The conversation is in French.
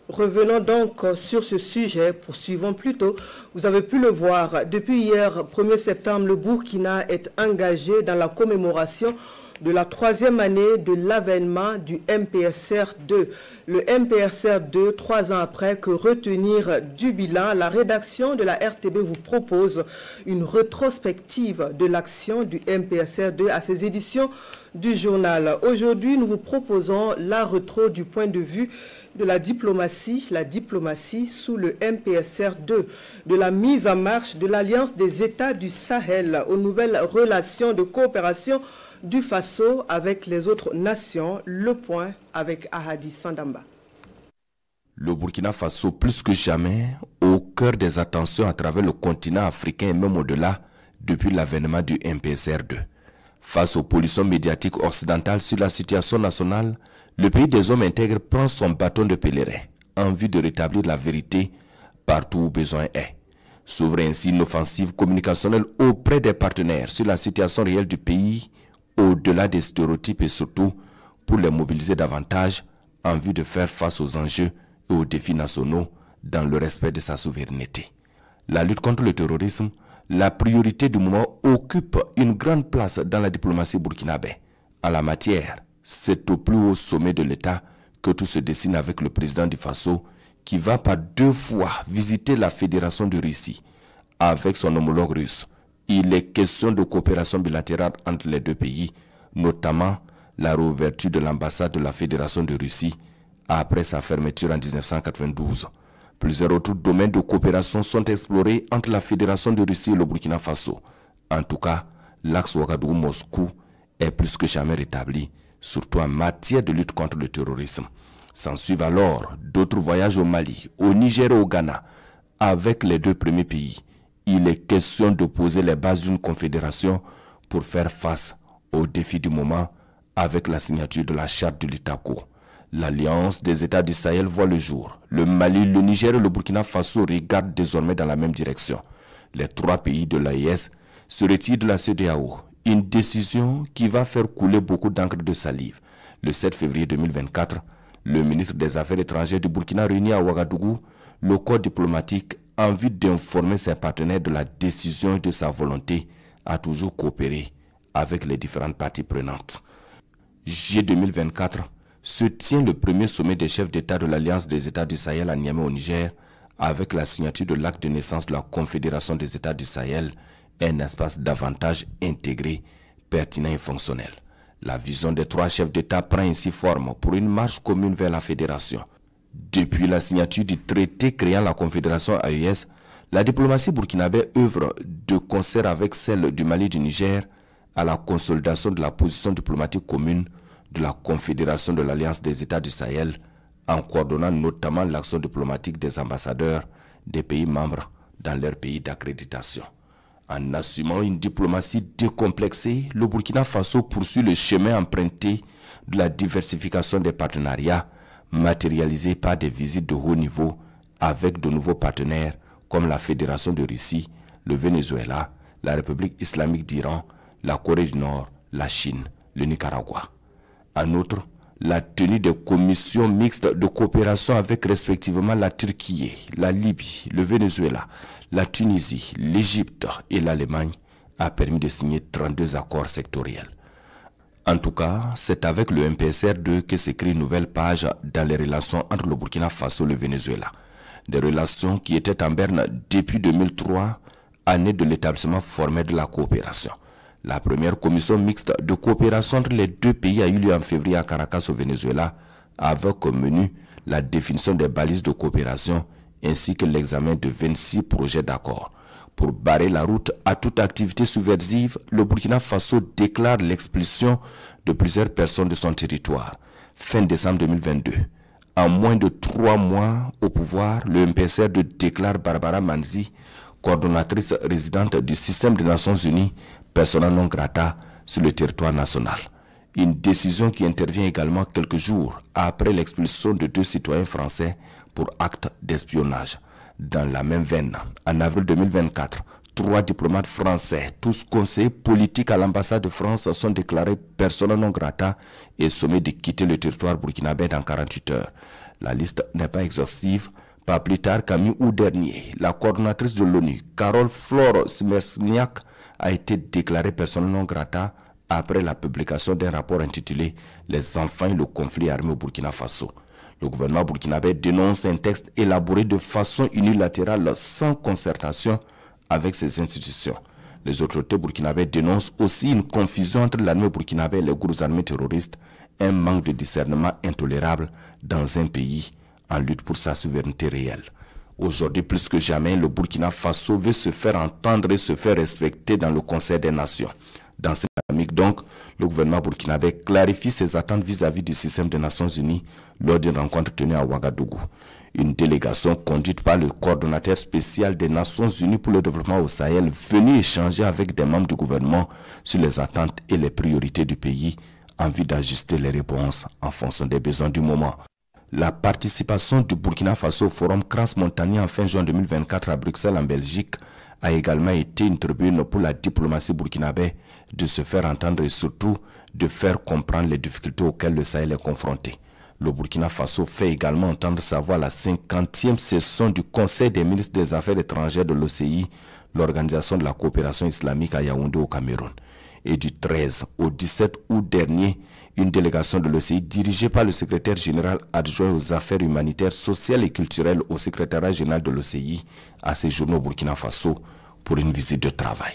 Revenons donc sur ce sujet, poursuivons plutôt. Vous avez pu le voir, depuis hier, 1er septembre, le Burkina est engagé dans la commémoration de la 3e année de l'avènement du MPSR2. Le MPSR2, 3 ans après, que retenir du bilan, la rédaction de la RTB vous propose une rétrospective de l'action du MPSR2 à ses éditions du journal. Aujourd'hui, nous vous proposons la rétro du point de vue de la diplomatie sous le MPSR2, de la mise en marche de l'Alliance des États du Sahel aux nouvelles relations de coopération du Faso avec les autres nations. Le point avec Ahadi Sandamba. Le Burkina Faso, plus que jamais, au cœur des attentions à travers le continent africain et même au-delà, depuis l'avènement du MPSR2. Face aux pollutions médiatiques occidentales sur la situation nationale, le pays des hommes intègres prend son bâton de pèlerin en vue de rétablir la vérité partout où besoin est. S'ouvre ainsi une offensive communicationnelle auprès des partenaires sur la situation réelle du pays, au-delà des stéréotypes et surtout pour les mobiliser davantage en vue de faire face aux enjeux et aux défis nationaux dans le respect de sa souveraineté. La lutte contre le terrorisme, la priorité du moment, occupe une grande place dans la diplomatie burkinabé. En la matière, c'est au plus haut sommet de l'État que tout se dessine avec le président du Faso qui va par 2 fois visiter la Fédération de Russie avec son homologue russe. Il est question de coopération bilatérale entre les 2 pays, notamment la réouverture de l'ambassade de la Fédération de Russie après sa fermeture en 1992. Plusieurs autres domaines de coopération sont explorés entre la Fédération de Russie et le Burkina Faso. En tout cas, l'axe Ouagadougou-Moscou est plus que jamais rétabli, surtout en matière de lutte contre le terrorisme. S'ensuivent alors d'autres voyages au Mali, au Niger et au Ghana. Avec les 2 premiers pays, il est question de poser les bases d'une confédération pour faire face aux défis du moment avec la signature de la charte de l'Itako. L'Alliance des États du Sahel voit le jour. Le Mali, le Niger et le Burkina Faso regardent désormais dans la même direction. Les 3 pays de l'AES se retirent de la CEDEAO. Une décision qui va faire couler beaucoup d'encre de salive. Le 7 février 2024, le ministre des Affaires étrangères du Burkina réunit à Ouagadougou le corps diplomatique en vue d'informer ses partenaires de la décision et de sa volonté à toujours coopérer avec les différentes parties prenantes. Juillet 2024, se tient le premier sommet des chefs d'État de l'Alliance des États du Sahel à Niamey au Niger, avec la signature de l'acte de naissance de la Confédération des États du Sahel, un espace davantage intégré, pertinent et fonctionnel. La vision des 3 chefs d'État prend ainsi forme pour une marche commune vers la fédération. Depuis la signature du traité créant la Confédération AES, la diplomatie burkinabé œuvre de concert avec celle du Mali et du Niger à la consolidation de la position diplomatique commune de la Confédération de l'Alliance des États du Sahel, en coordonnant notamment l'action diplomatique des ambassadeurs des pays membres dans leur pays d'accréditation. En assumant une diplomatie décomplexée, le Burkina Faso poursuit le chemin emprunté de la diversification des partenariats, matérialisés par des visites de haut niveau avec de nouveaux partenaires comme la Fédération de Russie, le Venezuela, la République islamique d'Iran, la Corée du Nord, la Chine, le Nicaragua. En outre, la tenue des commissions mixtes de coopération avec respectivement la Turquie, la Libye, le Venezuela, la Tunisie, l'Égypte et l'Allemagne a permis de signer 32 accords sectoriels. En tout cas, c'est avec le MPSR2 que s'écrit une nouvelle page dans les relations entre le Burkina Faso et le Venezuela. Des relations qui étaient en berne depuis 2003, année de l'établissement formel de la coopération. La première commission mixte de coopération entre les 2 pays a eu lieu en février à Caracas au Venezuela, avec comme menu la définition des balises de coopération ainsi que l'examen de 26 projets d'accord. Pour barrer la route à toute activité subversive, le Burkina Faso déclare l'expulsion de plusieurs personnes de son territoire. Fin décembre 2022. En moins de 3 mois au pouvoir, le MPSR2 déclare Barbara Manzi, coordonnatrice résidente du système des Nations Unies, persona non grata sur le territoire national. Une décision qui intervient également quelques jours après l'expulsion de 2 citoyens français pour acte d'espionnage. Dans la même veine, en avril 2024, 3 diplomates français, tous conseillers politiques à l'ambassade de France, sont déclarés persona non grata et sommés de quitter le territoire burkinabé dans 48 heures. La liste n'est pas exhaustive. Pas plus tard qu'à mi-août dernier, la coordonnatrice de l'ONU, Carole Flore Smersniak, a été déclarée persona non grata après la publication d'un rapport intitulé « Les enfants et le conflit armé au Burkina Faso ». Le gouvernement burkinabé dénonce un texte élaboré de façon unilatérale sans concertation avec ses institutions. Les autorités burkinabées dénoncent aussi une confusion entre l'armée burkinabé et les groupes armés terroristes, un manque de discernement intolérable dans un pays en lutte pour sa souveraineté réelle. Aujourd'hui, plus que jamais, le Burkina Faso veut se faire entendre et se faire respecter dans le Conseil des Nations. Dans cette dynamique, donc, le gouvernement burkinabé clarifie ses attentes vis-à-vis du système des Nations Unies lors d'une rencontre tenue à Ouagadougou. Une délégation conduite par le coordonnateur spécial des Nations Unies pour le développement au Sahel venue échanger avec des membres du gouvernement sur les attentes et les priorités du pays en vue d'ajuster les réponses en fonction des besoins du moment. La participation du Burkina Faso au forum transmontagnais en fin juin 2024 à Bruxelles en Belgique a également été une tribune pour la diplomatie burkinabé de se faire entendre et surtout de faire comprendre les difficultés auxquelles le Sahel est confronté. Le Burkina Faso fait également entendre sa voix à la 50e session du Conseil des ministres des Affaires étrangères de l'OCI, l'Organisation de la coopération islamique à Yaoundé au Cameroun. Et du 13 au 17 août dernier, une délégation de l'OCI dirigée par le secrétaire général adjoint aux affaires humanitaires, sociales et culturelles au secrétariat général de l'OCI a séjourné au Burkina Faso pour une visite de travail.